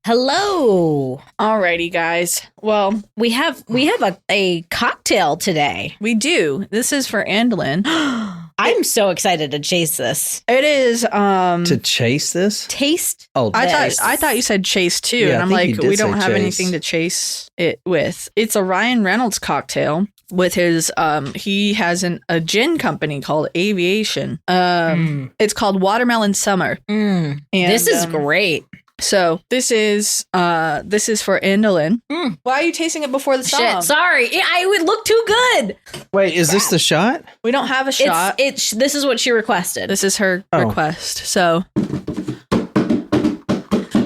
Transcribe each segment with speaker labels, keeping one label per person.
Speaker 1: Hello.
Speaker 2: Alrighty, guys. Well,
Speaker 1: We have a cocktail today.
Speaker 2: we do. This is for Andolin.
Speaker 1: I'm so excited to chase this.
Speaker 2: It is
Speaker 3: To chase this?
Speaker 1: Taste.
Speaker 3: Oh,
Speaker 2: I thought you said chase too,
Speaker 3: Yeah,
Speaker 2: and
Speaker 3: I
Speaker 2: I'm
Speaker 3: think
Speaker 2: like,
Speaker 3: you did
Speaker 2: we don't
Speaker 3: say
Speaker 2: have
Speaker 3: chase.
Speaker 2: anything to chase it with. It's a Ryan Reynolds cocktail with his he has a gin company called Aviation. It's called Watermelon Summer. And,
Speaker 1: This is great.
Speaker 2: So this is for Andolin. Why are you tasting it before the song?
Speaker 1: Shit, sorry. I would look too good.
Speaker 3: Wait, is this the shot?
Speaker 2: We don't have a shot.
Speaker 1: This is what she requested.
Speaker 2: This is her
Speaker 3: Oh.
Speaker 2: request. So,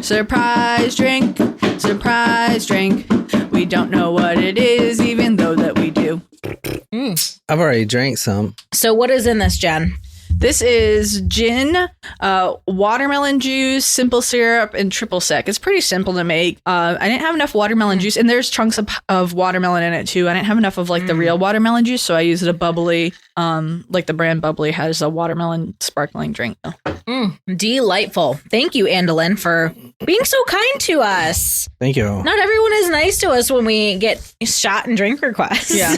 Speaker 2: surprise drink. We don't know what it is, even though that we do.
Speaker 3: I've already drank some.
Speaker 1: So what is in this, Jen?
Speaker 2: This is gin, watermelon juice, simple syrup, and triple sec. It's pretty simple to make. I didn't have enough watermelon juice, and there's chunks of watermelon in it too. I didn't have enough of like the real watermelon juice, so I used a bubbly, like the brand Bubbly has a watermelon sparkling drink.
Speaker 1: Delightful. Thank you, Andolin, for being so kind to us.
Speaker 3: Thank you.
Speaker 1: Not everyone is nice to us when we get shot and drink requests.
Speaker 2: Yeah.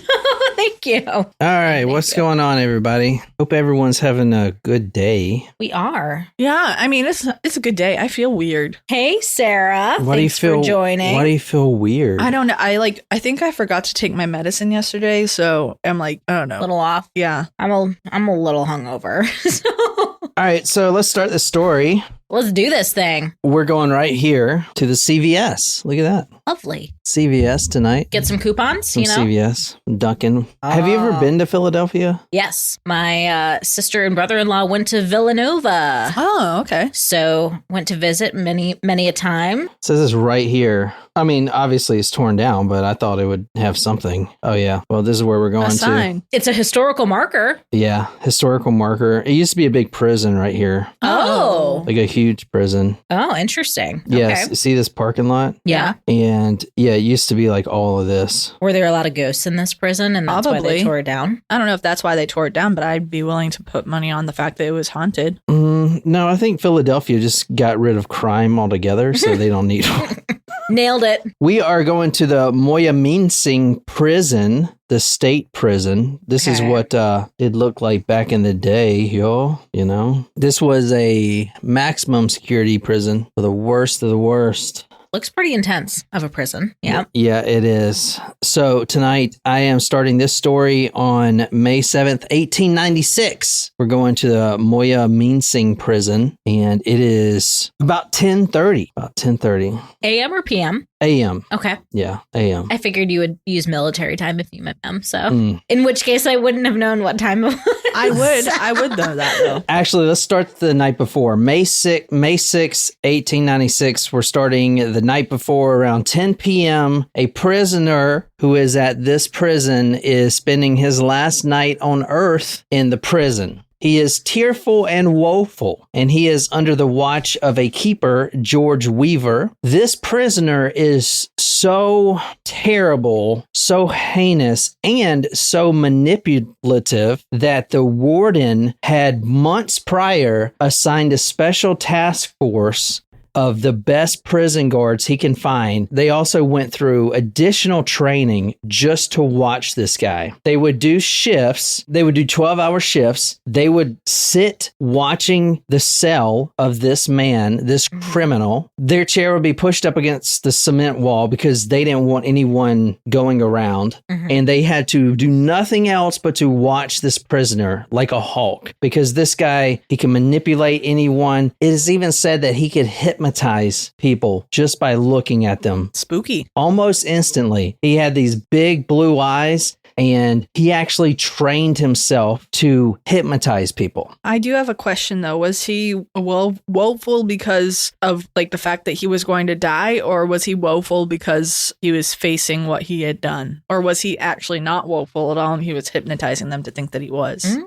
Speaker 1: Thank you.
Speaker 3: All right, what's going on, everybody? Hope everyone's having a good day.
Speaker 1: We are.
Speaker 2: Yeah, I mean it's a good day. I feel weird.
Speaker 1: Hey, Sarah.
Speaker 3: Why do you
Speaker 1: Thanks
Speaker 3: feel?
Speaker 1: for joining.
Speaker 3: Why do you feel weird?
Speaker 2: I don't know. I think I forgot to take my medicine yesterday, so I'm like, I don't know.
Speaker 1: A little off.
Speaker 2: Yeah.
Speaker 1: I'm a little hungover. So
Speaker 3: All right, so let's start the story.
Speaker 1: let's do this thing.
Speaker 3: We're going right here to the CVS. Look at that.
Speaker 1: Lovely.
Speaker 3: CVS tonight.
Speaker 1: Get some coupons,
Speaker 3: Some
Speaker 1: you know?
Speaker 3: CVS. Duncan. Have you ever
Speaker 1: Oh.
Speaker 3: been to Philadelphia?
Speaker 1: Yes. My sister and brother-in-law went to Villanova.
Speaker 2: Oh, okay.
Speaker 1: So went to visit many a time.
Speaker 3: It says it's right here. I mean, obviously it's torn down, but I thought it would have something. Oh, yeah. Well, this is where we're going
Speaker 2: A
Speaker 3: to.
Speaker 2: sign.
Speaker 1: It's a historical marker.
Speaker 3: Yeah. Historical marker. It used to be a big prison right here.
Speaker 1: Oh.
Speaker 3: Like a huge prison.
Speaker 1: Oh, interesting.
Speaker 3: Yes.
Speaker 1: Okay.
Speaker 3: See this parking lot?
Speaker 1: Yeah.
Speaker 3: And yeah, it used to be like all of this.
Speaker 1: Were there a lot of ghosts in this prison and that's why
Speaker 2: Probably.
Speaker 1: they tore it down?
Speaker 2: I don't know if that's why they tore it down, but I'd be willing to put money on the fact that it was haunted.
Speaker 3: No, I think Philadelphia just got rid of crime altogether, so they don't need one.
Speaker 1: Nailed it.
Speaker 3: We are going to the Moyaminsing prison, the state prison. This is
Speaker 1: Okay.
Speaker 3: what it looked like back in the day, yo. You know, this was a maximum security prison for the worst of the worst.
Speaker 1: Looks pretty intense of a prison. Yeah.
Speaker 3: Yeah, it is. So tonight I am starting this story on May 7th, 1896. We're going to the Moyaminsing prison, and it is about 10:30. About 10:30
Speaker 1: AM or PM?
Speaker 3: a.m.
Speaker 1: Okay.
Speaker 3: Yeah, a.m.
Speaker 1: I figured you would use military time if you met them. So
Speaker 3: Mm.
Speaker 1: in which case I wouldn't have known what time it was.
Speaker 2: I would know that though.
Speaker 3: Actually, let's start the night before. May 6, 1896. We're starting the night before around 10 p.m. A prisoner who is at this prison is spending his last night on earth in the prison. He is tearful and woeful, and he is under the watch of a keeper, George Weaver. This prisoner is so terrible, so heinous, and so manipulative that the warden had months prior assigned a special task force of the best prison guards he can find. They also went through additional training just to watch this guy. They would do shifts. They would do 12-hour shifts. They would sit watching the cell of this man, this criminal. Their chair would be pushed up against the cement wall because they didn't want anyone going around. And they had to do nothing else but to watch this prisoner like a hawk, because this guy, he can manipulate anyone. It is even said that he could hypnotize people just by looking at them.
Speaker 2: Spooky.
Speaker 3: Almost instantly. He had these big blue eyes, and he actually trained himself to hypnotize people.
Speaker 2: I do have a question though. Was he woeful because of like the fact that he was going to die, or was he woeful because he was facing what he had done? Or was he actually not woeful at all and he was hypnotizing them to think that he was?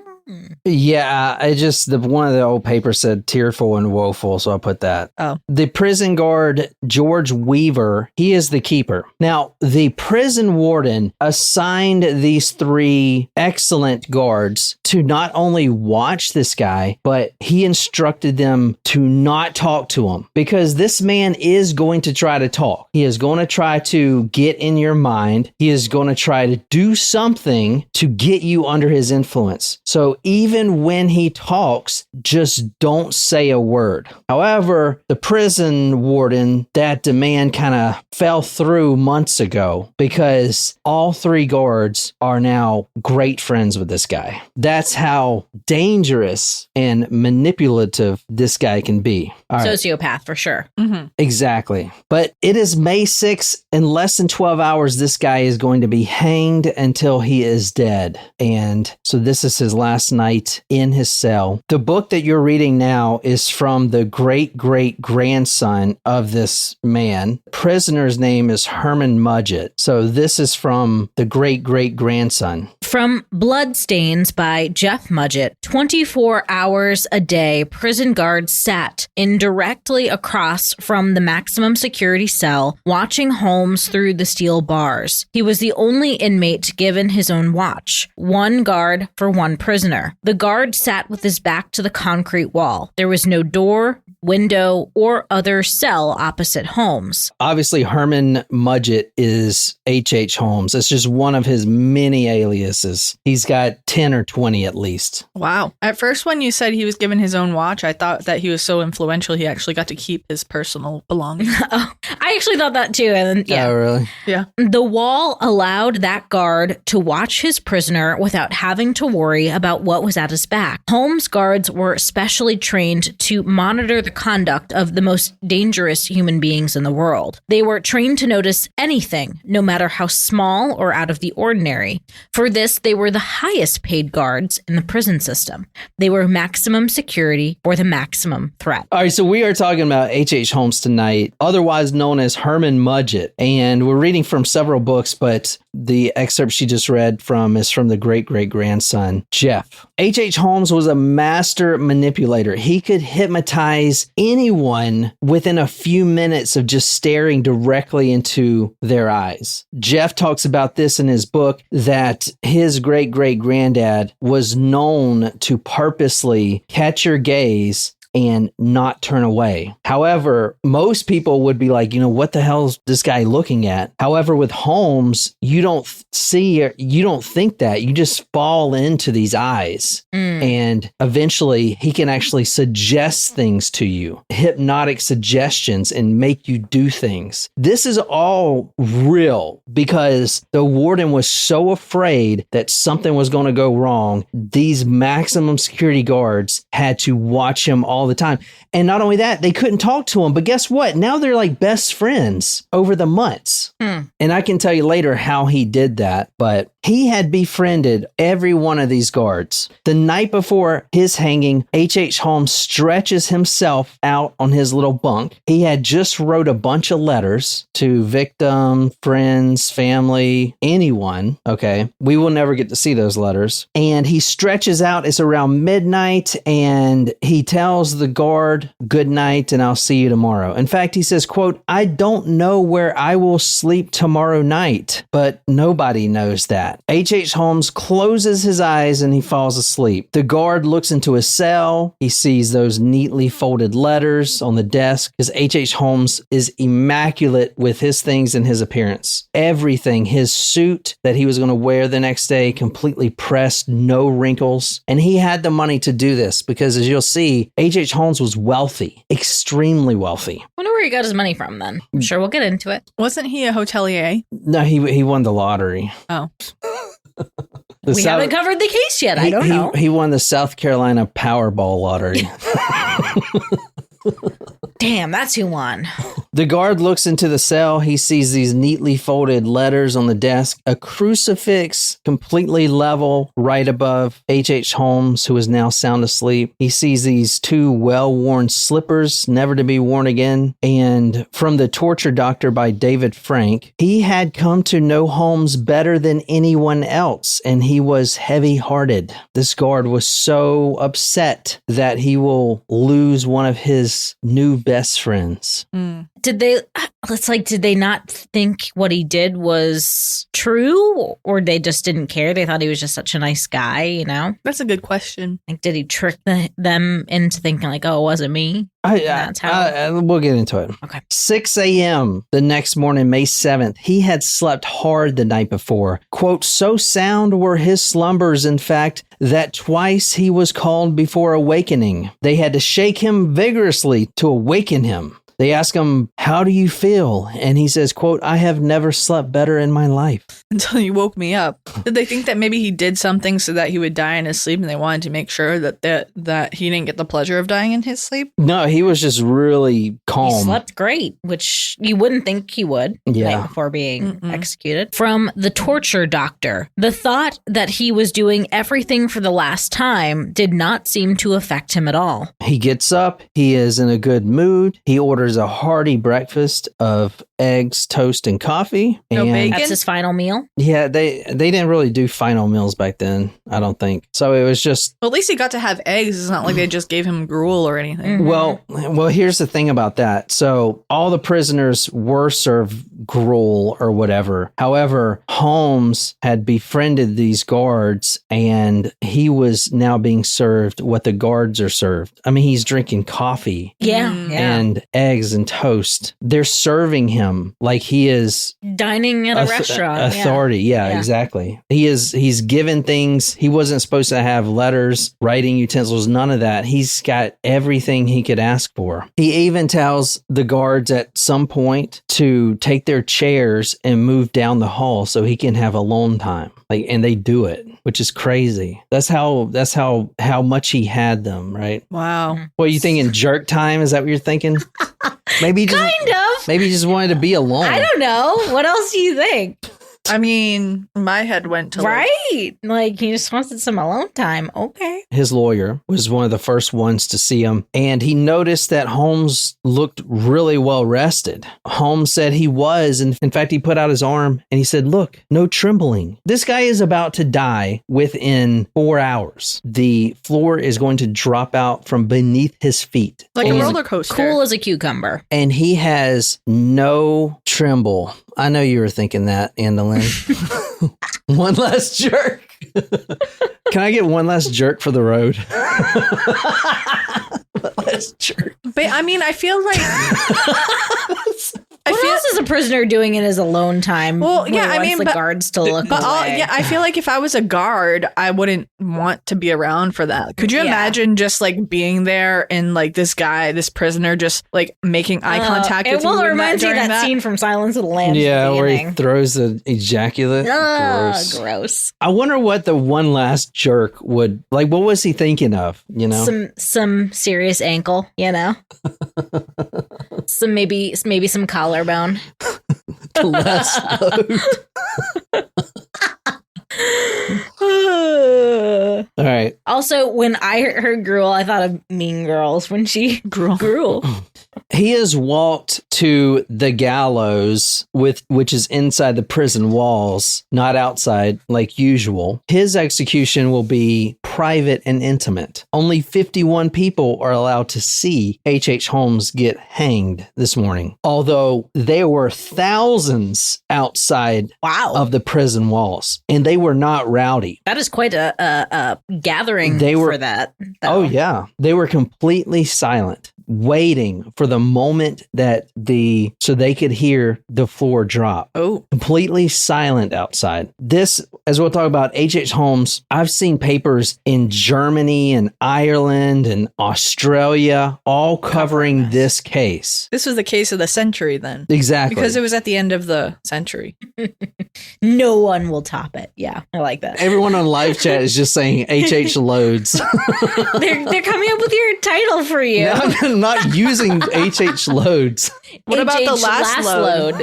Speaker 3: Yeah, I just one of the old papers said tearful and woeful, so I put that.
Speaker 2: Oh.
Speaker 3: The prison guard George Weaver, he is the keeper. Now, the prison warden assigned these 3 excellent guards to not only watch this guy, but he instructed them to not talk to him, because this man is going to try to talk. He is going to try to get in your mind. He is going to try to do something to get you under his influence. So even when he talks, just don't say a word. However, the prison warden, that demand kind of fell through months ago because all 3 guards are now great friends with this guy. That's how dangerous and manipulative this guy can be. All right.
Speaker 1: Sociopath for sure.
Speaker 2: Mm-hmm.
Speaker 3: Exactly. But it is May 6th. In less than 12 hours, this guy is going to be hanged until he is dead. And so this is his last night in his cell. The book that you're reading now is from the great-great-grandson of this man. The prisoner's name is Herman Mudgett. So this is from the great-great-grandson.
Speaker 1: From Bloodstains by Jeff Mudgett, 24 hours a day, prison guards sat indirectly across from the maximum security cell, watching Holmes through the steel bars. He was the only inmate given his own watch, 1 guard for 1 prisoner. The guard sat with his back to the concrete wall. There was no door, window, or other cell opposite Holmes.
Speaker 3: Obviously, Herman Mudgett is H.H. Holmes. It's just one of his many aliases. He's got 10 or 20 at least.
Speaker 2: Wow. At first, when you said he was given his own watch, I thought that he was so influential he actually got to keep his personal belongings.
Speaker 1: Oh, I actually thought that too. And yeah.
Speaker 3: Oh, really?
Speaker 2: Yeah.
Speaker 1: The wall allowed that guard to watch his prisoner without having to worry about what was at his back. Holmes guards were specially trained to monitor the conduct of the most dangerous human beings in the world. They were trained to notice anything, no matter how small or out of the ordinary. For this, they were the highest paid guards in the prison system. They were maximum security for the maximum threat.
Speaker 3: All right, so we are talking about H.H. Holmes tonight, otherwise known as Herman Mudgett. And we're reading from several books, but the excerpt she just read from is from the great-great-grandson, Jeff. H.H. Holmes was a master manipulator. He could hypnotize anyone within a few minutes of just staring directly into their eyes. Jeff talks about this in his book, that his great-great-granddad was known to purposely catch your gaze and not turn away. However, most people would be like, what the hell is this guy looking at? However, with Holmes, you don't think that. You just fall into these eyes. And eventually he can actually suggest things to you, hypnotic suggestions, and make you do things. This is all real because the warden was so afraid that something was going to go wrong. These maximum security guards had to watch him all the time. And not only that, they couldn't talk to him. But guess what? Now they're like best friends over the months. And I can tell you later how he did that. But he had befriended every one of these guards. The night before his hanging, H.H. Holmes stretches himself out on his little bunk. He had just wrote a bunch of letters to victim, friends, family, anyone. Okay. We will never get to see those letters. And he stretches out. It's around midnight and he tells the guard, "Good night, and I'll see you tomorrow." In fact, he says, quote, "I don't know where I will sleep tomorrow night," but nobody knows that. H.H. Holmes closes his eyes and he falls asleep. The guard looks into his cell. He sees those neatly folded letters on the desk because H.H. Holmes is immaculate with his things and his appearance. Everything, his suit that he was going to wear the next day, completely pressed, no wrinkles. And he had the money to do this because, as you'll see, H.H. Holmes was wealthy, extremely wealthy.
Speaker 1: I wonder where he got his money from then. I'm sure we'll get into it.
Speaker 2: Wasn't he a hotelier?
Speaker 3: No, he won the lottery.
Speaker 2: Oh.
Speaker 1: We haven't covered the case yet. I don't know.
Speaker 3: He won the South Carolina Powerball lottery.
Speaker 1: Damn, that's who won.
Speaker 3: The guard looks into the cell. He sees these neatly folded letters on the desk, a crucifix completely level right above H.H. Holmes, who is now sound asleep. He sees these 2 well-worn slippers, never to be worn again. And from The Torture Doctor by David Frank, he had come to know Holmes better than anyone else, and he was heavy-hearted. This guard was so upset that he will lose one of his new best friends.
Speaker 1: Did they not think what he did was true, or they just didn't care? They thought he was just such a nice guy, you know?
Speaker 2: That's a good question.
Speaker 1: Like, did he trick them into thinking like, oh, it wasn't me?
Speaker 3: We'll get into it.
Speaker 1: Okay.
Speaker 3: 6 a.m. the next morning, May 7th, he had slept hard the night before. Quote, so sound were his slumbers, in fact, that twice he was called before awakening. They had to shake him vigorously to awaken him. They ask him, how do you feel? And he says, quote, I have never slept better in my life.
Speaker 2: Until you woke me up. Did they think that maybe he did something so that he would die in his sleep, and they wanted to make sure that he didn't get the pleasure of dying in his sleep?
Speaker 3: No, he was just really calm.
Speaker 1: He slept great, which you wouldn't think he would the night before being executed. From The Torture Doctor, the thought that he was doing everything for the last time did not seem to affect him at all.
Speaker 3: He gets up. He is in a good mood. He orders a hearty breakfast of eggs, toast, and coffee.
Speaker 2: No bacon?
Speaker 1: That's his final meal?
Speaker 3: Yeah, they didn't really do final meals back then, I don't think. So it was just...
Speaker 2: Well, at least he got to have eggs. It's not like they just gave him gruel or anything.
Speaker 3: Well, here's the thing about that. So all the prisoners were served gruel or whatever. However, Holmes had befriended these guards, and he was now being served what the guards are served. I mean, he's drinking coffee. And eggs and toast. They're serving him like he is
Speaker 1: dining at a restaurant.
Speaker 3: Authority. Yeah, exactly. He's given things. He wasn't supposed to have letters, writing utensils, none of that. He's got everything he could ask for. He even tells the guards at some point to take their chairs and move down the hall so he can have alone time. And they do it, which is crazy. That's how much he had them, right?
Speaker 2: Wow.
Speaker 3: What are you thinking? Jerk time? Is that what you're thinking? Maybe he just wanted to be alone.
Speaker 1: I don't know. What else do you think?
Speaker 2: I mean, my head went to
Speaker 1: right. Like he just wanted some alone time. Okay.
Speaker 3: His lawyer was one of the first ones to see him, and he noticed that Holmes looked really well rested. Holmes said he was, and in fact, he put out his arm and he said, "Look, no trembling. This guy is about to die within 4 hours. The floor is going to drop out from beneath his feet,
Speaker 2: like a roller coaster,
Speaker 1: cool as a cucumber,
Speaker 3: and he has no tremble." I know you were thinking that, Andalyn. One last jerk. Can I get one last jerk for the road? One last jerk.
Speaker 2: But I mean, I feel like...
Speaker 1: What else is a prisoner doing in his alone time?
Speaker 2: Well, yeah,
Speaker 1: I mean, the guards to look away.
Speaker 2: I feel like if I was a guard, I wouldn't want to be around for that. Could you imagine just like being there and like this guy, this prisoner, just like making eye contact with you?
Speaker 1: Well, it reminds me of that scene from Silence of the Lambs.
Speaker 3: Yeah, where he throws the ejaculate.
Speaker 1: Gross.
Speaker 3: I wonder what the one last jerk would like. What was he thinking of? You know,
Speaker 1: some serious ankle. You know, maybe some collarbone.
Speaker 3: The last All right.
Speaker 1: Also, when I heard gruel, I thought of Mean Girls when she gruel.
Speaker 3: He has walked to the gallows, which is inside the prison walls, not outside like usual. His execution will be private and intimate. Only 51 people are allowed to see H.H. Holmes get hanged this morning, although there were thousands outside of the prison walls, and they were not rowdy.
Speaker 1: That is quite a gathering for that.
Speaker 3: Oh, yeah. They were completely silent, waiting for the moment that so they could hear the floor drop.
Speaker 2: Oh,
Speaker 3: completely silent outside. This, as we'll talk about, H.H. Holmes, I've seen papers in Germany and Ireland and Australia all covering this case.
Speaker 2: This was the case of the century then.
Speaker 3: Exactly.
Speaker 2: Because it was at the end of the century.
Speaker 1: No one will top it. Yeah, I like that.
Speaker 3: Everyone on live chat is just saying H.H. loads.
Speaker 1: They're coming up with your title for you.
Speaker 3: I'm not using HH loads.
Speaker 2: What about the last
Speaker 1: load?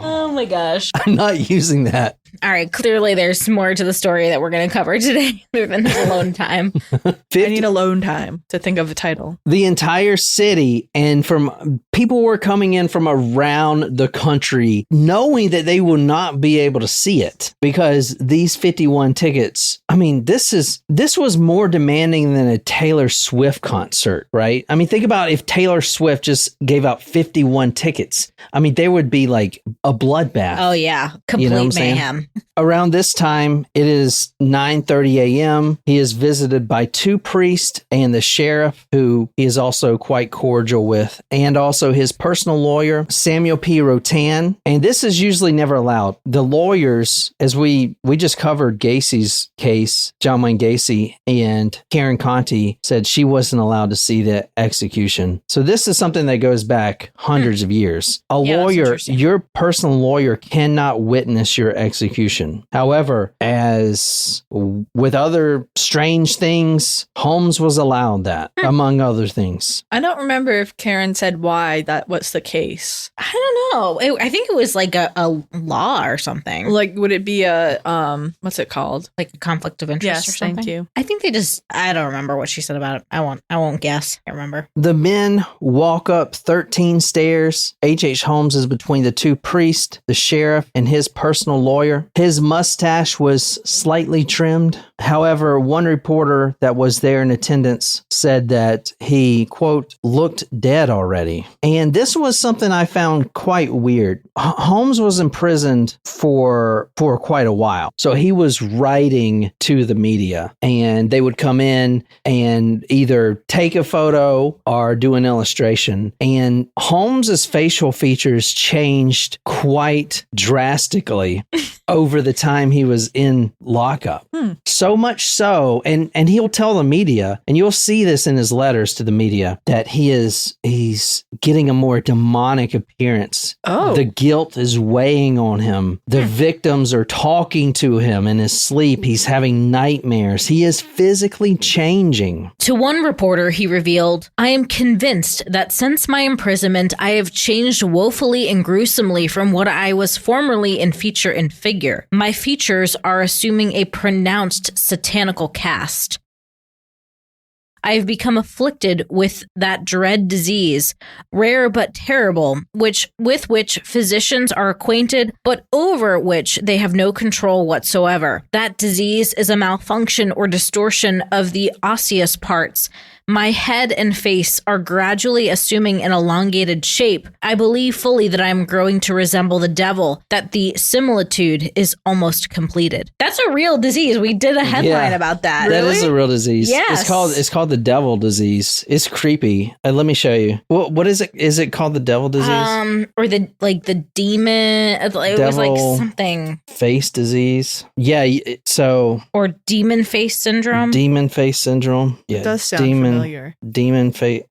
Speaker 1: Oh my gosh.
Speaker 3: I'm not using that.
Speaker 1: All right, clearly there's more to the story that we're going to cover today other than alone time.
Speaker 2: I need alone time to think of a title.
Speaker 3: The entire city, and from people were coming in from around the country knowing that they will not be able to see it because these 51 tickets, I mean, this was more demanding than a Taylor Swift concert, right? I mean, think about if Taylor Swift just gave out 51 tickets. I mean, there would be like a bloodbath.
Speaker 1: Oh yeah, complete mayhem.
Speaker 3: Around this time, it is 9:30 a.m. He is visited by two priests and the sheriff, who he is also quite cordial with, and also his personal lawyer, Samuel P. Rotan. And this is usually never allowed. The lawyers, as we just covered Gacy's case, John Wayne Gacy, and Karen Conti said she wasn't allowed to see the execution. So this is something that goes back hundreds of years. A lawyer, your personal lawyer, cannot witness your execution. However, as with other strange things, Holmes was allowed that, among other things.
Speaker 2: I don't remember if Karen said why that was the case.
Speaker 1: I don't know. I think it was like a law or something.
Speaker 2: Like, would it be a, what's it called?
Speaker 1: Like a conflict of interest or something?
Speaker 2: Thank you.
Speaker 1: I think I don't remember what she said about it. I won't guess. I remember.
Speaker 3: The men walk up 13 stairs. H.H. Holmes is between the two priests, the sheriff, and his personal lawyer. His mustache was slightly trimmed. However, one reporter that was there in attendance said that he, quote, looked dead already. And this was something I found quite weird. Holmes was imprisoned for quite a while. So he was writing to the media, and they would come in and either take a photo or do an illustration. And Holmes's facial features changed quite drastically over the time he was in lockup. So much so, and he'll tell the media, and you'll see this in his letters to the media, that he's getting a more demonic appearance.
Speaker 2: Oh.
Speaker 3: The guilt is weighing on him. The victims are talking to him in his sleep. He's having nightmares. He is physically changing.
Speaker 1: To one reporter, he revealed, "I am convinced that since my imprisonment, I have changed woefully and gruesomely from what I was formerly in feature and figure. My features are assuming a pronounced satanical cast. I have become afflicted with that dread disease, rare but terrible, with which physicians are acquainted, but over which they have no control whatsoever. That disease is a malfunction or distortion of the osseous parts. My head and face are gradually assuming an elongated shape. I believe fully that I am growing to resemble the devil, that the similitude is almost completed." That's a real disease. We did a headline about that.
Speaker 3: That is a real disease.
Speaker 1: Yes.
Speaker 3: It's called the devil disease. It's creepy. Let me show you. What is it? Is it called the devil disease?
Speaker 1: Or the demon. It was like something.
Speaker 3: Face disease. Yeah. So.
Speaker 1: Or demon face syndrome.
Speaker 3: Demon face syndrome. Yeah.
Speaker 2: It does sound familiar.
Speaker 3: Demon faced.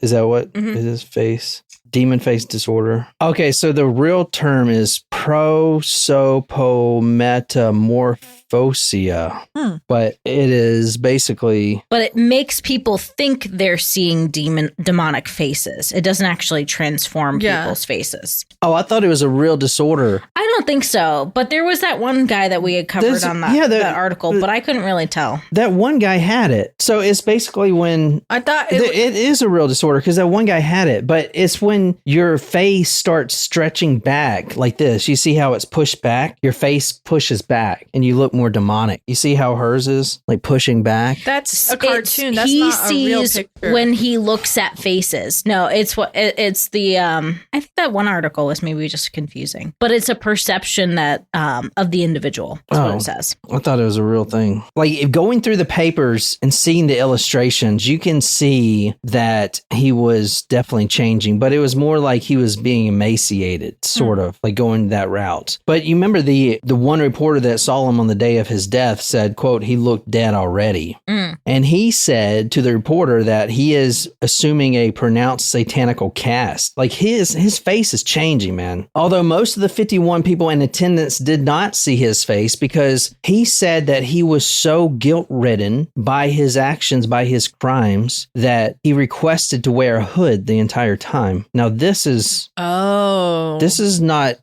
Speaker 3: Is that what it is? Face. Demon face disorder. Okay, so the real term is prosopometamorphosia, but it is basically...
Speaker 1: But it makes people think they're seeing demonic faces. It doesn't actually transform people's faces.
Speaker 3: Oh, I thought it was a real disorder.
Speaker 1: I don't think so, but there was that one guy that we had covered on that article, but I couldn't really tell.
Speaker 3: That one guy had it. So it's basically when...
Speaker 2: I thought
Speaker 3: it is a real disorder because that one guy had it, but it's when your face starts stretching back like this. You see how it's pushed back? Your face pushes back and you look more demonic. You see how hers is like pushing back?
Speaker 2: That's a cartoon. That's not a real picture.
Speaker 1: When he looks at faces. No, it's the I think that one article was maybe just confusing, but it's a perception that of the individual. That's what it says.
Speaker 3: I thought it was a real thing. Like going through the papers and seeing the illustrations, you can see that he was definitely changing, but it was was more like he was being emaciated, sort of like going that route. But you remember the one reporter that saw him on the day of his death said, quote, he looked dead already. And he said to the reporter that he is assuming a pronounced satanical cast. Like his face is changing, man. Although most of the 51 people in attendance did not see his face because he said that he was so guilt-ridden by his actions, by his crimes, that he requested to wear a hood the entire time. Now this is not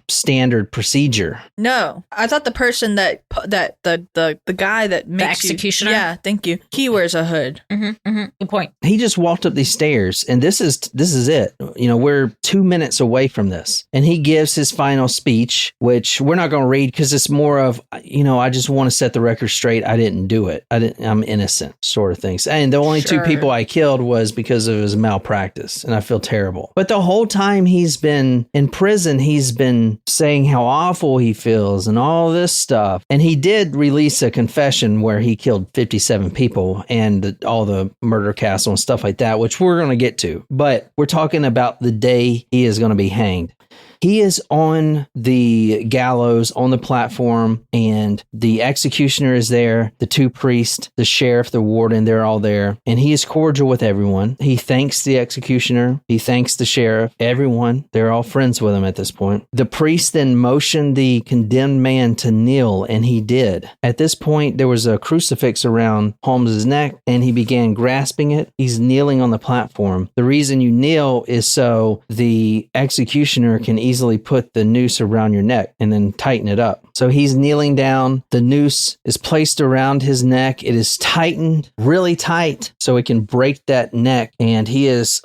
Speaker 3: standard procedure.
Speaker 2: No, I thought the person that the guy that makes
Speaker 1: the executioner.
Speaker 2: Yeah, thank you. He wears a hood.
Speaker 1: Good point.
Speaker 3: He just walked up these stairs, and this is it. You know, we're 2 minutes away from this, and he gives his final speech, which we're not going to read because it's more of, you know, I just want to set the record straight. I didn't do it. I'm innocent, sort of things. And the only two people I killed was because of his malpractice, and I feel terrible. But the whole time he's been in prison, he's been saying how awful he feels and all this stuff. And he did release a confession where he killed 57 people and all the murder castle and stuff like that, which we're going to get to. But we're talking about the day he is going to be hanged. He is on the gallows, on the platform, and the executioner is there, the two priests, the sheriff, the warden, they're all there. And he is cordial with everyone. He thanks the executioner. He thanks the sheriff, everyone. They're all friends with him at this point. The priest then motioned the condemned man to kneel, and he did. At this point, there was a crucifix around Holmes's neck, and he began grasping it. He's kneeling on the platform. The reason you kneel is so the executioner can easily put the noose around your neck and then tighten it up. So he's kneeling down. The noose is placed around his neck. It is tightened really tight so it can break that neck. And he is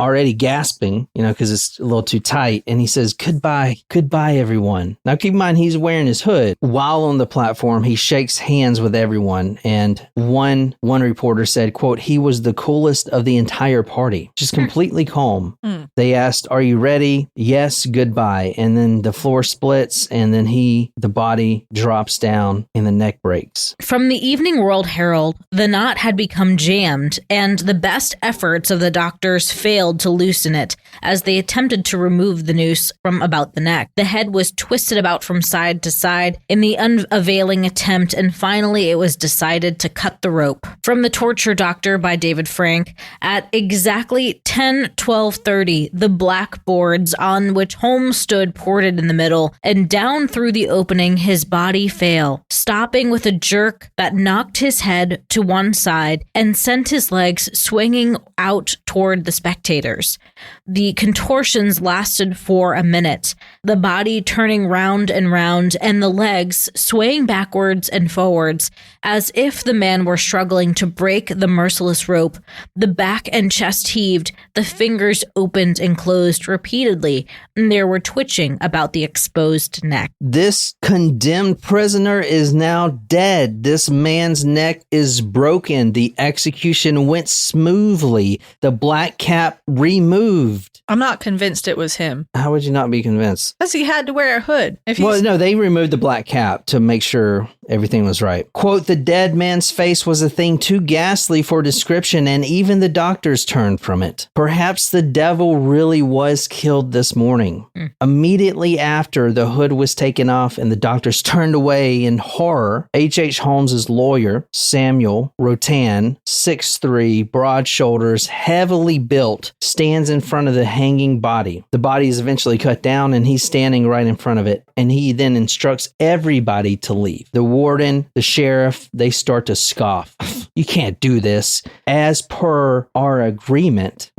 Speaker 3: already gasping, you know, because it's a little too tight. And he says, goodbye, everyone. Now keep in mind, he's wearing his hood. While on the platform, he shakes hands with everyone. And one reporter said, quote, he was the coolest of the entire party, just completely calm. They asked, are you ready? Yes, goodbye. And then the floor splits, and then the body drops down and the neck breaks.
Speaker 1: From the Evening World Herald, the knot had become jammed, and the best efforts of the doctors failed to loosen it as they attempted to remove the noose from about the neck. The head was twisted about from side to side in the unavailing attempt, and finally it was decided to cut the rope. From the Torture Doctor by David Frank, at exactly 10:12:30, the blackboards on which Holmes stood ported in the middle, and down through the opening his body fell, stopping with a jerk that knocked his head to one side and sent his legs swinging out toward the spectators. The contortions lasted for a minute, the body turning round and round, and the legs swaying backwards and forwards, as if the man were struggling to break the merciless rope. The back and chest heaved, the fingers opened and closed repeatedly, and there were twitching about the exposed neck.
Speaker 3: This condemned prisoner is now dead. This man's neck is broken. The execution went smoothly. The black cap removed.
Speaker 2: I'm not convinced it was him.
Speaker 3: How would you not be convinced?
Speaker 2: Because he had to wear a hood.
Speaker 3: No, they removed the black cap to make sure everything was right. Quote, the dead man's face was a thing too ghastly for description, and even the doctors turned from it. Perhaps the devil really was killed this morning. Immediately after the hood was taken off and the doctors turned away in horror, H.H. Holmes's lawyer, Samuel Rotan, 6'3", broad shoulders, heavily built, stands in front of the hanging body. The body is eventually cut down, and he's standing right in front of it, and he then instructs everybody to leave. The warden, the sheriff, they start to scoff. You can't do this. As per our agreement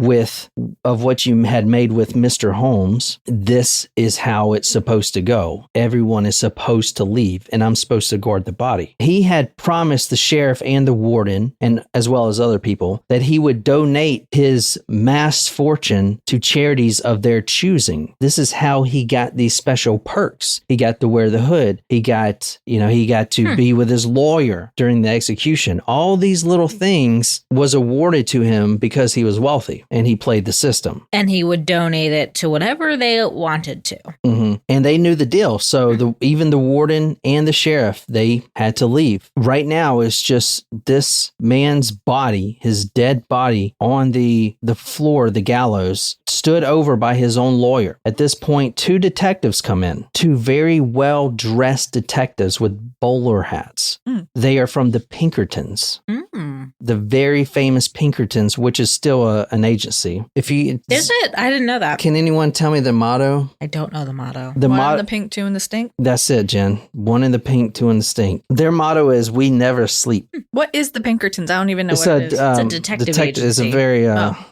Speaker 3: of what you had made with Mr. Holmes, this is how it's supposed to go. Everyone is supposed to leave, and I'm supposed to guard the body. He had promised the sheriff and the warden, and as well as other people, that he would donate his mass fortune to charities of their choosing. This is how he got these special perks. He got to wear the hood. He got to be with his lawyer during the execution. All these little things was awarded to him because he was wealthy and he played the system.
Speaker 1: And he would donate it to whatever they wanted to.
Speaker 3: Mm-hmm. And they knew the deal. So even the warden and the sheriff, they had to leave. Right now, it's just this man's body, his dead body on the floor of the gallows, stood over by his own lawyer. At this point, two detectives come in, two very well-dressed detectives with bowler hats. They are from the Pinkertons, the very famous Pinkertons, which is still an agency. Is
Speaker 1: it? I didn't know that.
Speaker 3: Can anyone tell me the motto?
Speaker 1: I don't know the motto.
Speaker 2: One in the pink, two in the stink?
Speaker 3: That's it, Jen. One in the pink, two in the stink. Their motto is, we never sleep.
Speaker 2: What is the Pinkertons? I don't even know what it is.
Speaker 1: It's a detective agency.
Speaker 3: It's a very,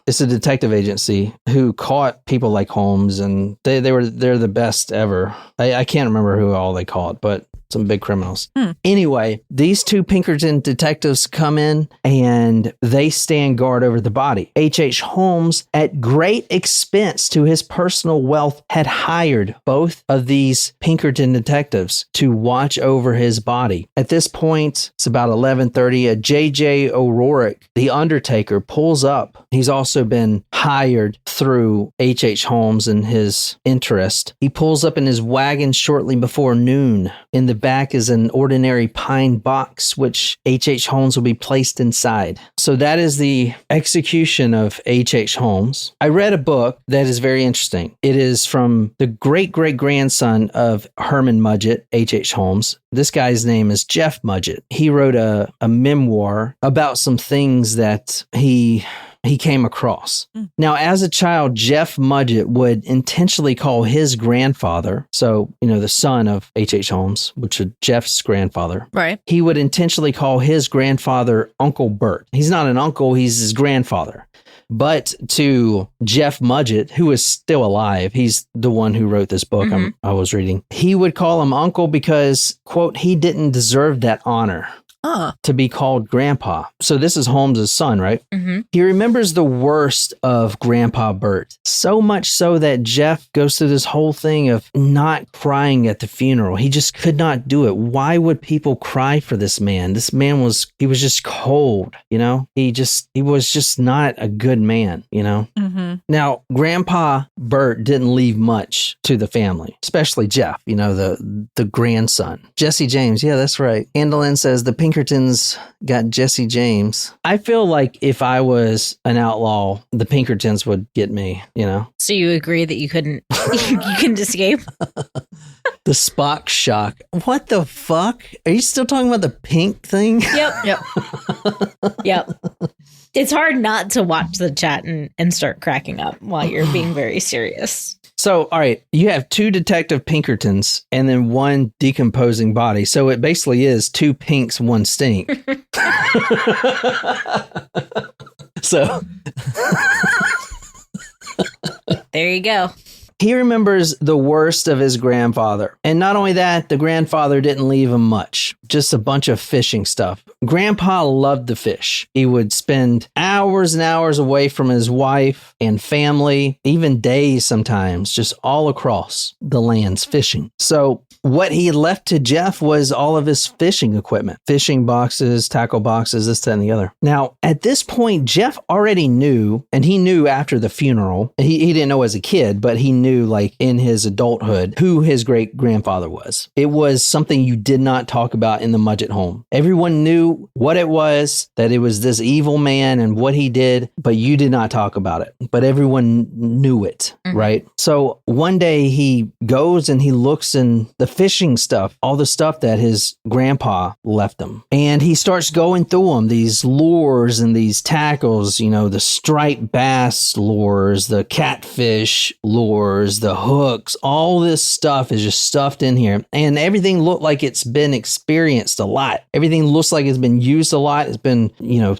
Speaker 3: it's a detective agency who caught people like Holmes, and they're the best ever. I can't remember who all they caught, but some big criminals. Anyway, these two Pinkerton detectives come in and they stand guard over the body. H.H. Holmes, at great expense to his personal wealth, had hired both of these Pinkerton detectives to watch over his body. At this point, it's about 11:30. A J.J. O'Rourke, the undertaker, pulls up. He's also been hired through H.H. Holmes and his interest. He pulls up in his wagon shortly before noon. In the back is an ordinary pine box, which H.H. Holmes will be placed inside. So that is the execution of H.H. Holmes. I read a book that is very interesting. It is from the great-great-grandson of Herman Mudgett, H.H. Holmes. This guy's name is Jeff Mudgett. He wrote a memoir about some things that he came across. Now, as a child, Jeff Mudgett would intentionally call his grandfather, so, the son of H.H. Holmes, which is Jeff's grandfather.
Speaker 2: Right.
Speaker 3: He would intentionally call his grandfather Uncle Bert. He's not an uncle, he's his grandfather. But to Jeff Mudgett, who is still alive, he's the one who wrote this book I was reading, he would call him uncle because, quote, he didn't deserve that honor. To be called Grandpa. So this is Holmes' son, right? He remembers the worst of Grandpa Bert. So much so that Jeff goes through this whole thing of not crying at the funeral. He just could not do it. Why would people cry for this man? This man was just cold, He was just not a good man, Now, Grandpa Bert didn't leave much to the family, especially Jeff, the grandson. Jesse James, yeah, that's right. Andolin says the Pinkertons got Jesse James. I feel like if I was an outlaw, the Pinkertons would get me,
Speaker 1: So you agree that you couldn't escape?
Speaker 3: The Spock shock. What the fuck? Are you still talking about the pink thing?
Speaker 1: Yep. It's hard not to watch the chat and start cracking up while you're being very serious.
Speaker 3: So, all right, you have two detective Pinkertons and then one decomposing body. So it basically is two pinks, one stink. So
Speaker 1: there you go.
Speaker 3: He remembers the worst of his grandfather. And not only that, the grandfather didn't leave him much, just a bunch of fishing stuff. Grandpa loved the fish. He would spend hours and hours away from his wife and family, even days sometimes, just all across the lands fishing. So what he left to Jeff was all of his fishing equipment, fishing boxes, tackle boxes, this, that, and the other. Now, at this point, Jeff already knew, and he knew after the funeral, he didn't know as a kid, but he knew like in his adulthood who his great grandfather was. It was something you did not talk about in the Mudgett home. Everyone knew what it was, that it was this evil man and what he did, but you did not talk about it. But everyone knew it, right? So one day he goes and he looks in the fishing stuff, all the stuff that his grandpa left him. And he starts going through them, these lures and these tackles, the striped bass lures, the catfish lures, the hooks, all this stuff is just stuffed in here. And everything looked like it's been experienced a lot. Everything looks like it's been used a lot. It's been,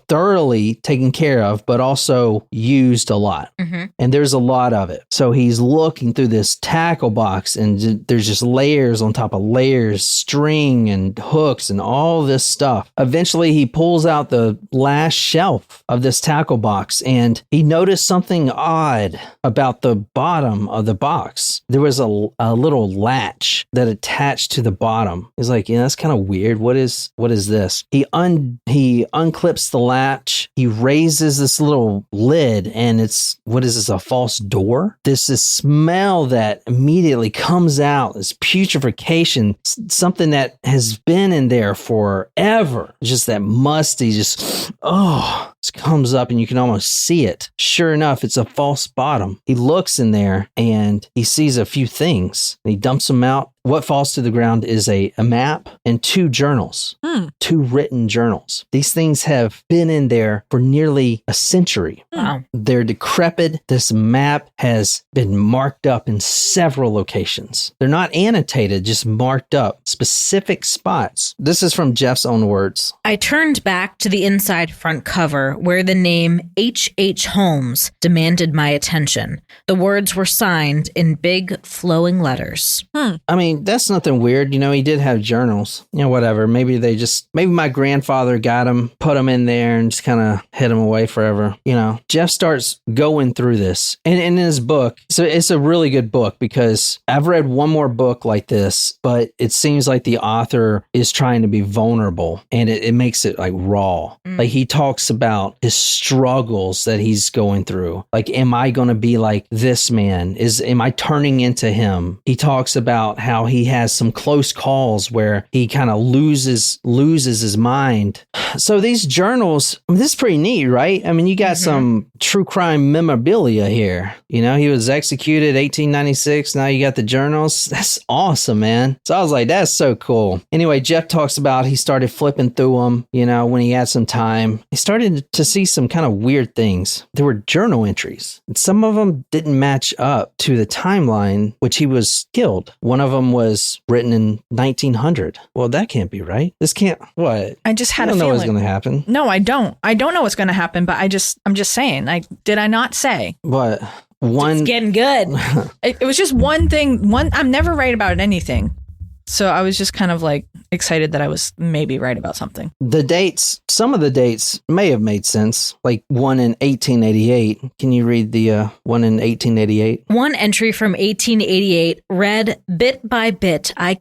Speaker 3: thoroughly taken care of, but also used a lot. And there's a lot of it. So he's looking through this tackle box and there's just layers on top of layers, string and hooks and all this stuff. Eventually he pulls out the last shelf of this tackle box and he noticed something odd about the bottom of the box. There was a little latch that attached to the bottom. He's like, that's kind of weird. weird. What is this? He unclips the latch. He raises this little lid, and it's, what is this, a false door? This smell that immediately comes out, this putrefaction, something that has been in there forever. Just that musty, just comes up, and you can almost see it. Sure enough, it's a false bottom. He looks in there, and he sees a few things. He dumps them out. What falls to the ground is a map and 2 journals, 2 written journals. These things have been in there for nearly a century.
Speaker 1: Wow.
Speaker 3: They're decrepit. This map has been marked up in several locations. They're not annotated, just marked up specific spots. This is from Jeff's own words.
Speaker 1: I turned back to the inside front cover where the name H.H. Holmes demanded my attention. The words were signed in big flowing letters.
Speaker 3: I mean, that's nothing weird. He did have journals. Whatever. Maybe my grandfather got them, put them in there, and just kind of hid them away forever. Jeff starts going through this. And in his book, so it's a really good book because I've read one more book like this, but it seems like the author is trying to be vulnerable, and it makes it like raw. Like he talks about his struggles that he's going through. Like, am I going to be like this man? Am I turning into him? He talks about how he has some close calls where he kind of loses his mind. So these journals, this is pretty neat, right? I mean, you got some true crime memorabilia here. He was executed 1896. Now you got the journals. That's awesome, man. So I was like, that's so cool. Anyway, Jeff talks about he started flipping through them, when he had some time. He started to see some kind of weird things. There were journal entries, and some of them didn't match up to the timeline which he was killed. One of them was written in 1900. Well, that can't be right. This can't. What?
Speaker 2: I just had a feeling.
Speaker 3: I don't know what's going to happen.
Speaker 2: No, I don't. I don't know what's going to happen, but I'm just saying. Did I not say?
Speaker 3: What?
Speaker 1: It's getting good.
Speaker 2: It was just one thing. I'm never right about anything. So I was just kind of like excited that I was maybe right about something.
Speaker 3: The dates, some of the dates may have made sense, like one in 1888. Can you read the one in 1888?
Speaker 1: One entry from 1888 read, "Bit by bit, I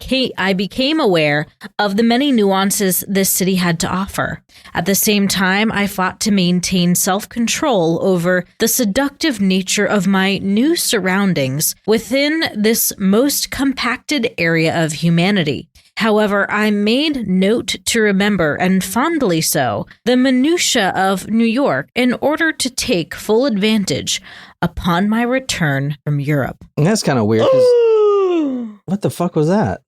Speaker 1: became aware of the many nuances this city had to offer. At the same time, I fought to maintain self-control over the seductive nature of my new surroundings within this most compacted area of humanity. However, I made note to remember, and fondly so, the minutiae of New York in order to take full advantage upon my return from Europe."
Speaker 3: And that's kind of weird. What the fuck was that?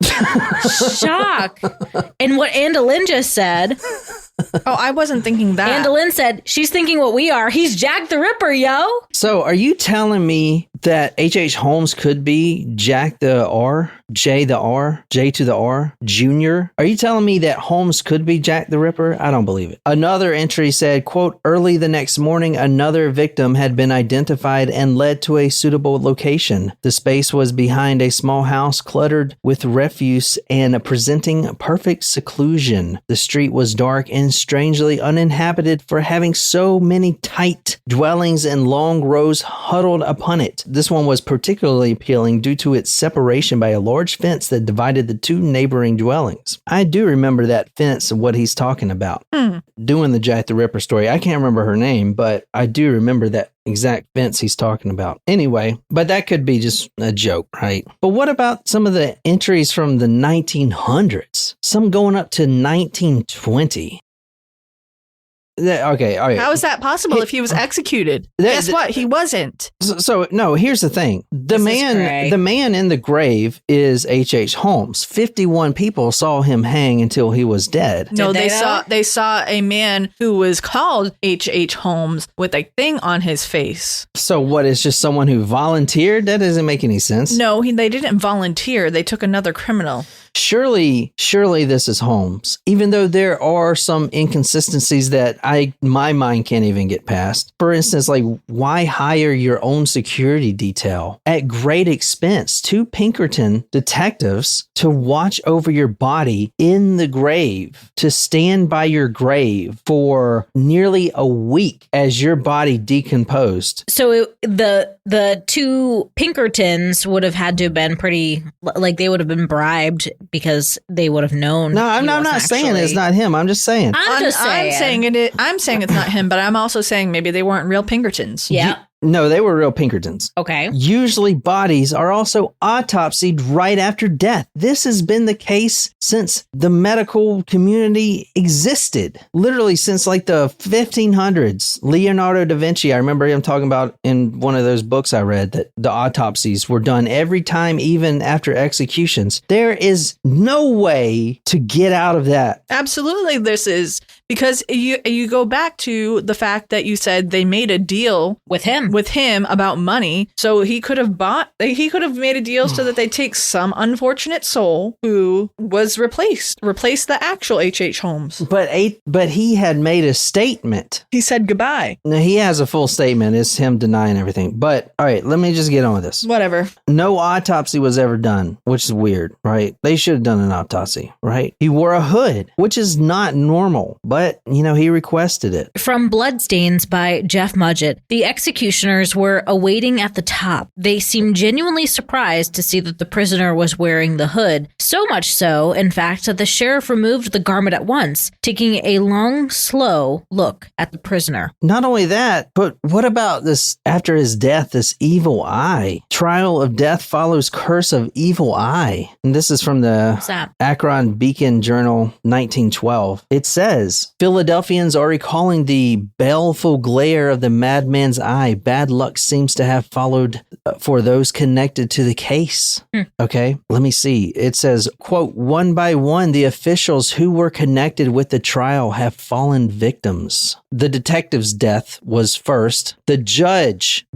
Speaker 1: Shock. And what Andalyn just said.
Speaker 2: Oh, I wasn't thinking that.
Speaker 1: Andalyn said, she's thinking what we are. He's Jack the Ripper, yo.
Speaker 3: So are you telling me that H.H. Holmes could be Jack the R, J the R, J to the R, Jr.? Are you telling me that Holmes could be Jack the Ripper? I don't believe it. Another entry said, quote, "Early the next morning, another victim had been identified and led to a suitable location. The space was behind a small house cluttered with refuse and presenting perfect seclusion. The street was dark and strangely uninhabited for having so many tight dwellings and long rows huddled upon it. This one was particularly appealing due to its separation by a large fence that divided the 2 neighboring dwellings." I do remember that fence and what he's talking about. Doing the Jack the Ripper story. I can't remember her name, but I do remember that exact fence he's talking about. Anyway, but that could be just a joke, right? But what about some of the entries from the 1900s? Some going up to 1920. Okay, all right.
Speaker 2: How is that possible if he was executed? Guess what? He wasn't.
Speaker 3: So no, here's the thing. The man in the grave is H.H. Holmes. 51 people saw him hang until he was dead.
Speaker 2: No, they saw a man who was called H.H. Holmes with a thing on his face.
Speaker 3: So what, is just someone who volunteered? That doesn't make any sense.
Speaker 2: No, they didn't volunteer. They took another criminal.
Speaker 3: Surely this is Holmes, even though there are some inconsistencies that my mind can't even get past. For instance, like, why hire your own security detail at great expense, 2 Pinkerton detectives to watch over your body in the grave, to stand by your grave for nearly a week as your body decomposed?
Speaker 1: So the 2 Pinkertons would have had to have been pretty, like, they would have been bribed because they would have known.
Speaker 3: No, I'm not saying it's not him. I'm just saying.
Speaker 1: I'm saying
Speaker 2: I'm saying it's not him, but I'm also saying maybe they weren't real Pinkertons.
Speaker 1: Yeah.
Speaker 3: No, they were real Pinkertons.
Speaker 1: Okay.
Speaker 3: Usually bodies are also autopsied right after death. This has been the case since the medical community existed. Literally since like the 1500s. Leonardo da Vinci, I remember him talking about in one of those books I read that the autopsies were done every time, even after executions. There is no way to get out of that.
Speaker 2: Absolutely, this is because you go back to the fact that you said they made a deal
Speaker 1: With him
Speaker 2: about money. So he could have made a deal so that they take some unfortunate soul who was replace the actual H.H. Holmes.
Speaker 3: But he had made a statement.
Speaker 2: He said goodbye.
Speaker 3: Now, he has a full statement. It's him denying everything. But all right, let me just get on with this.
Speaker 2: Whatever.
Speaker 3: No autopsy was ever done, which is weird, right? They should have done an autopsy, right? He wore a hood, which is not normal, but he requested it.
Speaker 1: From Bloodstains by Jeff Mudgett, the executioners were awaiting at the top. They seemed genuinely surprised to see that the prisoner was wearing the hood. So much so, in fact, that the sheriff removed the garment at once, taking a long, slow look at the prisoner.
Speaker 3: Not only that, but what about this after his death, this evil eye? Trial of death follows curse of evil eye. And this is from the Akron Beacon Journal, 1912. It says, Philadelphians are recalling the baleful glare of the madman's eye. Bad luck seems to have followed for those connected to the case. Okay, let me see. It says, quote, one by one, the officials who were connected with the trial have fallen victims. The detective's death was first. The Judge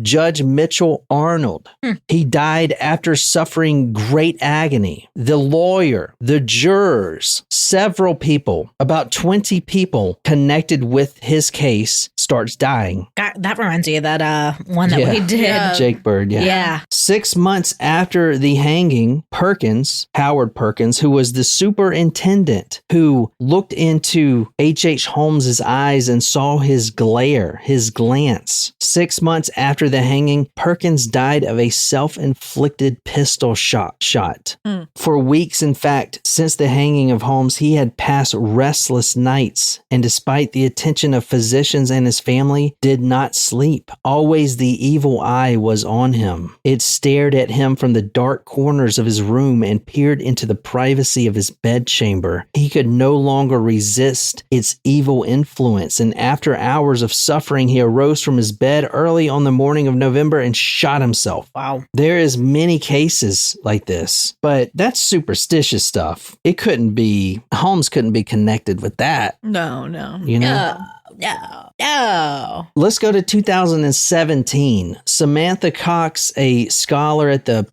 Speaker 3: Mitchell Arnold, he died after suffering great agony. The lawyer, the jurors, several people, about 20 people connected with his case starts dying.
Speaker 1: That reminds me of that one that we did.
Speaker 2: Yeah.
Speaker 3: Jake Bird, yeah. 6 months after the hanging, Howard Perkins, who was the superintendent who looked into H.H. Holmes's eyes and saw his glance. 6 months after the hanging, Perkins died of a self-inflicted pistol shot. For weeks, in fact, since the hanging of Holmes, he had passed restless nights, and despite the attention of physicians and his family, did not sleep. Always the evil eye was on him. It stared at him from the dark corners of his room and peered into the privacy of his bedchamber. He could no longer resist its evil influence, and after hours of suffering, he arose from his bed early on the morning of November and shot himself.
Speaker 1: Wow.
Speaker 3: There is many cases like this, but that's superstitious stuff. Holmes couldn't be connected with that.
Speaker 2: No.
Speaker 1: No.
Speaker 3: Let's go to 2017. Samantha Cox, a scholar at the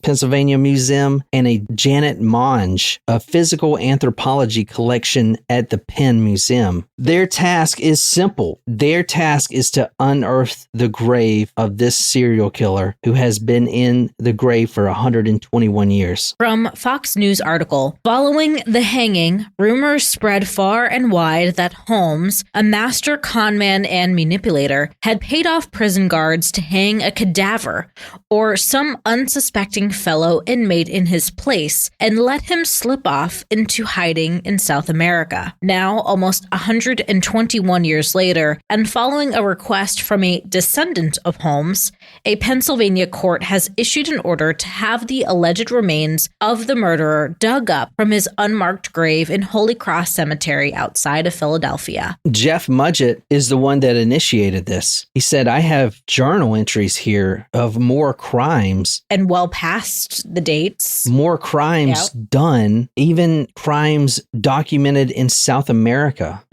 Speaker 3: Pennsylvania Museum, and a Janet Monge, a physical anthropology collection at the Penn Museum. Their task is simple. Their task is to unearth the grave of this serial killer who has been in the grave for 121 years.
Speaker 1: From Fox News article, following the hanging, rumors spread far and wide that Holmes, a master conman and manipulator, had paid off prison guards to hang a cadaver or some unsuspecting fellow inmate in his place and let him slip off into hiding in South America. Now, almost 121 years later, and following a request from a descendant of Holmes, a Pennsylvania court has issued an order to have the alleged remains of the murderer dug up from his unmarked grave in Holy Cross Cemetery outside of Philadelphia.
Speaker 3: Jeff Mudgett is the one that initiated this. He said, I have journal entries here of more crimes.
Speaker 1: And well past the dates.
Speaker 3: More crimes done, even crimes documented in South America.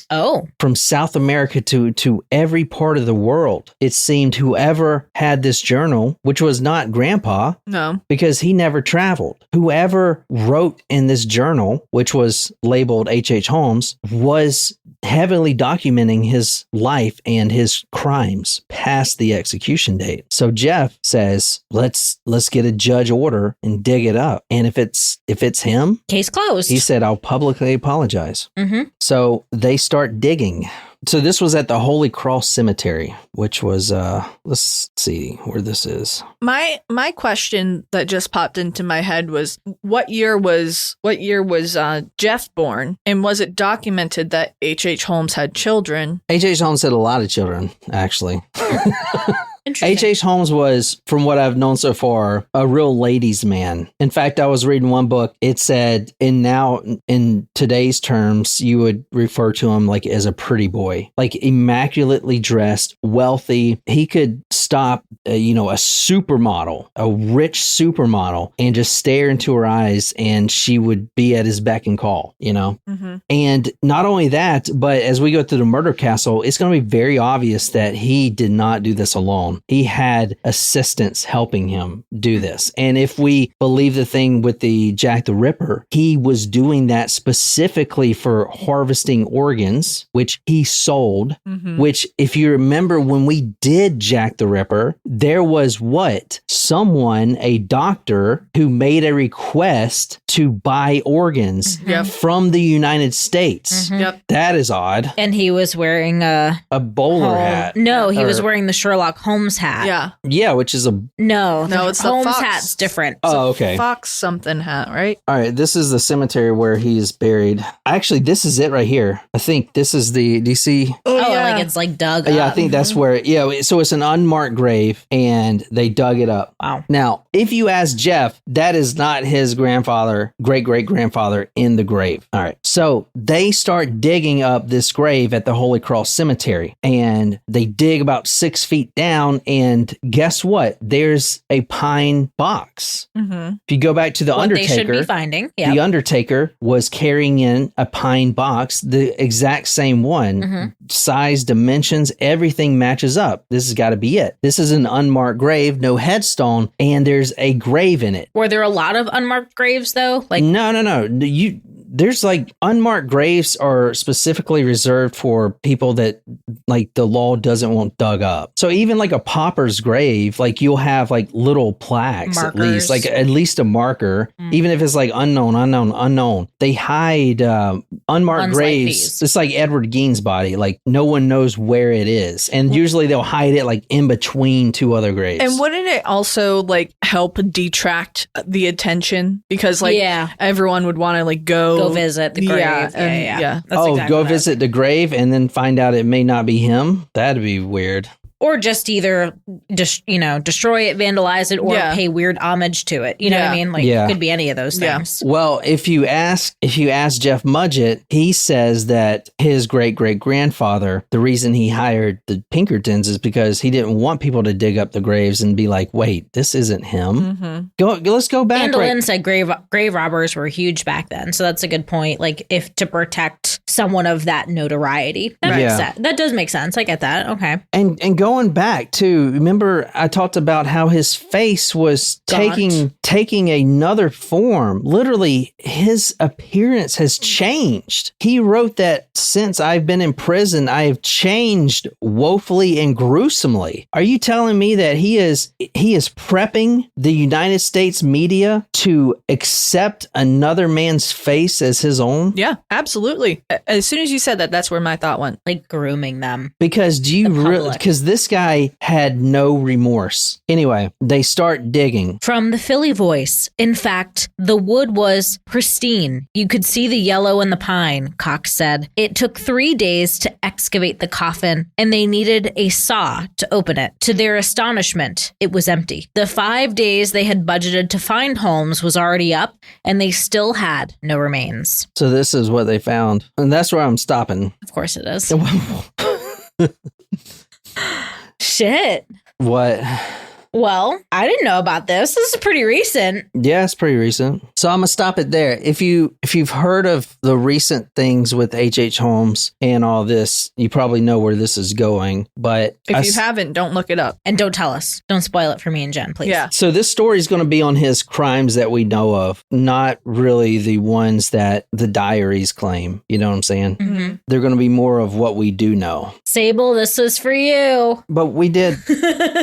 Speaker 1: Oh.
Speaker 3: From South America to every part of the world. It seemed whoever had this journal, which was not Grandpa.
Speaker 2: No.
Speaker 3: Because he never traveled. Whoever wrote in this journal, which was labeled H.H. Holmes, was heavily documenting his life and his crimes past the execution date. So Jeff says, let's get a judge order and dig it up. And if it's him,
Speaker 1: case closed.
Speaker 3: He said, I'll publicly apologize.
Speaker 1: Mm-hmm.
Speaker 3: So they start digging. So this was at the Holy Cross Cemetery, which was let's see where this is.
Speaker 2: My question that just popped into my head was what year was Jeff born, and was it documented that H.H. Holmes had children?
Speaker 3: H.H. Holmes had a lot of children, actually.
Speaker 1: Interesting.
Speaker 3: H.H. Holmes was, from what I've known so far, a real ladies' man. In fact, I was reading one book. It said, in today's terms, you would refer to him like as a pretty boy, like immaculately dressed, wealthy. He could stop, a supermodel, a rich supermodel, and just stare into her eyes, and she would be at his beck and call.
Speaker 2: Mm-hmm.
Speaker 3: And not only that, but as we go through the murder castle, it's going to be very obvious that he did not do this alone. He had assistants helping him do this. And if we believe the thing with the Jack the Ripper, he was doing that specifically for harvesting organs, which he sold, which if you remember when we did Jack the Ripper, there was someone, a doctor who made a request to buy organs from the United States.
Speaker 2: Yep.
Speaker 3: That is odd.
Speaker 1: And he was wearing
Speaker 3: A bowler hat.
Speaker 1: No, he was wearing the Sherlock Holmes hat.
Speaker 2: Yeah.
Speaker 3: Yeah, which is a...
Speaker 1: No,
Speaker 2: it's the
Speaker 1: Holmes
Speaker 2: Fox.
Speaker 1: hat's different.
Speaker 3: Oh, okay.
Speaker 2: Fox something hat, right?
Speaker 3: All right, this is the cemetery where he's buried. Actually, this is it right here. I think this is the... Do you see?
Speaker 1: Like it's like dug up.
Speaker 3: Yeah, I think that's where... Yeah, so it's an unmarked grave, and they dug it up.
Speaker 1: Wow.
Speaker 3: Now, if you ask Jeff, that is not his grandfather, great-great-grandfather in the grave. All right, so they start digging up this grave at the Holy Cross Cemetery, and they dig about 6 feet down, and guess what? There's a pine box. If you go back to the
Speaker 1: What
Speaker 3: Undertaker,
Speaker 1: they should be finding. Yeah.
Speaker 3: the Undertaker was carrying in a pine box, the exact same one. Size, dimensions, everything matches up. This has got to be it. This is an unmarked grave, no headstone, and there's a grave in it.
Speaker 1: Were there a lot of unmarked graves though? Like
Speaker 3: No. There's like unmarked graves are specifically reserved for people that like the law doesn't want dug up. So even like a pauper's grave, like you'll have like little plaques at least, like at least a marker, even if it's like unknown. They hide unmarked
Speaker 1: Ones
Speaker 3: graves.
Speaker 1: like these.
Speaker 3: It's like Edward Gein's body. Like no one knows where it is. And usually they'll hide it like in between two other graves.
Speaker 2: And wouldn't it also like help detract the attention? Because like everyone would want to like go
Speaker 1: visit the grave.
Speaker 2: Yeah.
Speaker 1: That's
Speaker 3: go
Speaker 1: exactly what I-
Speaker 3: visit the grave and then find out it may not be him. That'd be weird.
Speaker 1: Or just either destroy it, vandalize it, or pay weird homage to it. You know what I mean? Like it could be any of those things.
Speaker 3: Well, if you ask Jeff Mudgett, he says that his great-great-grandfather, the reason he hired the Pinkertons is because he didn't want people to dig up the graves and be like, wait, this isn't him. Let's go back.
Speaker 1: Andolin said grave robbers were huge back then. So that's a good point. Like if to protect someone of that notoriety. That makes sense. That does make sense. I get that. Okay.
Speaker 3: And going back to, remember I talked about how his face was taking another form. Literally, his appearance has changed. He wrote that since I've been in prison, I have changed woefully and gruesomely. Are you telling me that he is prepping the United States media to accept another man's face as his own?
Speaker 2: Yeah, absolutely. As soon as you said that, that's where my thought went.
Speaker 1: Like grooming them.
Speaker 3: Because because this guy had no remorse. Anyway, they start digging.
Speaker 1: From the Philly Voice, in fact, the wood was pristine. You could see the yellow in the pine, Cox said. It took 3 days to excavate the coffin, and they needed a saw to open it. To their astonishment, it was empty. The 5 days they had budgeted to find Holmes was already up, and they still had no remains.
Speaker 3: So this is what they found. And that's where I'm stopping.
Speaker 1: Of course it is. Shit.
Speaker 3: What?
Speaker 1: Well, I didn't know about this. This is pretty recent.
Speaker 3: Yeah, it's pretty recent. So I'm gonna stop it there. If you've heard of the recent things with H.H. Holmes and all this, you probably know where this is going. But
Speaker 2: if you haven't, don't look it up.
Speaker 1: And don't tell us. Don't spoil it for me and Jen, please.
Speaker 2: Yeah.
Speaker 3: So this story is going to be on his crimes that we know of, not really the ones that the diaries claim. You know what I'm saying?
Speaker 1: Mm-hmm.
Speaker 3: They're going to be more of what we do know.
Speaker 1: Sable, this is for you.
Speaker 3: But we did.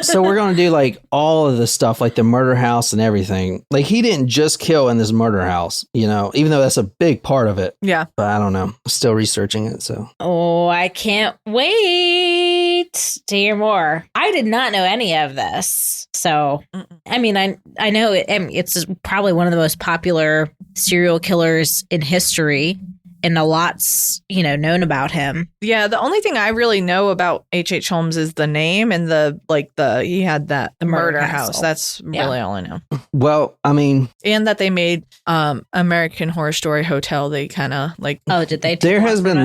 Speaker 3: So we're going to do like like all of the stuff, like the murder house and everything. Like he didn't just kill in this murder house, you know, even though that's a big part of it.
Speaker 2: Yeah.
Speaker 3: But I don't know. Still researching it. So.
Speaker 1: Oh, I can't wait to hear more. I did not know any of this. So, I mean, I know it's probably one of the most popular serial killers in history. And a lot's, you know, known about him.
Speaker 2: Yeah, the only thing I really know about H.H. Holmes is the name and he had the murder house. That's really all I know.
Speaker 3: Well, I mean,
Speaker 2: and that they made American Horror Story Hotel. They kind of like
Speaker 1: did they?
Speaker 3: There has been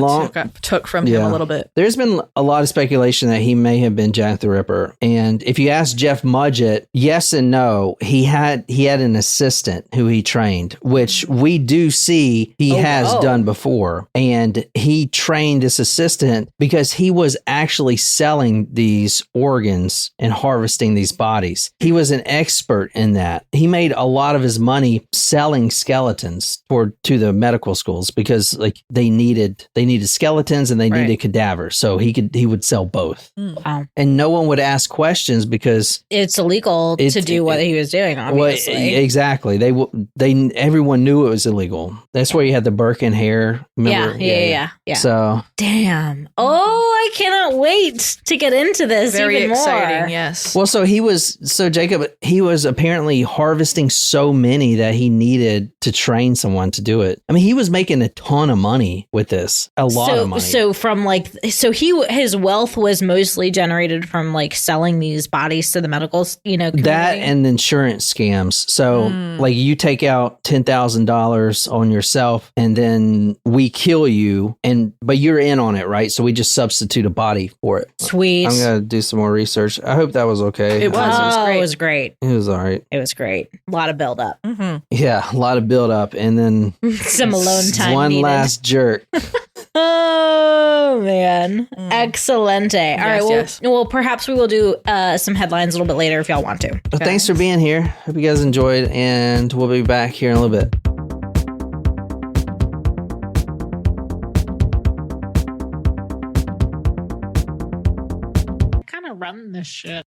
Speaker 2: took from him a little bit.
Speaker 3: There's been a lot of speculation that he may have been Jack the Ripper. And if you ask Jeff Mudgett, yes and no. He had an assistant who he trained, which we do see he has done before. And he trained this assistant because he was actually selling these organs and harvesting these bodies. He was an expert in that. He made a lot of his money selling skeletons to the medical schools because like they needed skeletons and they needed cadavers. So he would sell both.
Speaker 1: Wow.
Speaker 3: And no one would ask questions because
Speaker 1: it's illegal to do what he was doing, obviously.
Speaker 3: Well, exactly. Everyone knew it was illegal. That's where you had the Birkin hair. Remember?
Speaker 1: Yeah.
Speaker 3: So
Speaker 1: damn. Oh, I cannot wait to get into this.
Speaker 2: Very
Speaker 1: even
Speaker 2: exciting.
Speaker 1: More.
Speaker 2: Yes.
Speaker 3: Well, Jacob, he was apparently harvesting so many that he needed to train someone to do it. I mean, he was making a ton of money with this. A lot of money.
Speaker 1: So from his wealth was mostly generated from like selling these bodies to the medical, community?
Speaker 3: That and insurance scams. So like you take out $10,000 on yourself and then we kill you but you're in on it, right? So we just substitute a body for it.
Speaker 1: Sweet.
Speaker 3: I'm going to do some more research. I hope that was okay.
Speaker 2: It was.
Speaker 1: It was great.
Speaker 3: It was all right.
Speaker 1: It was great. A lot of build up.
Speaker 2: Mm-hmm.
Speaker 3: Yeah, a lot of build up and then
Speaker 1: some alone time.
Speaker 3: One
Speaker 1: needed.
Speaker 3: last jerk.
Speaker 1: Oh man, Excelente. All right,
Speaker 2: yes.
Speaker 1: Well, perhaps we will do some headlines a little bit later if y'all want to.
Speaker 3: Well, thanks for being here. Hope you guys enjoyed, and we'll be back here in a little bit.
Speaker 1: Kind of run this shit.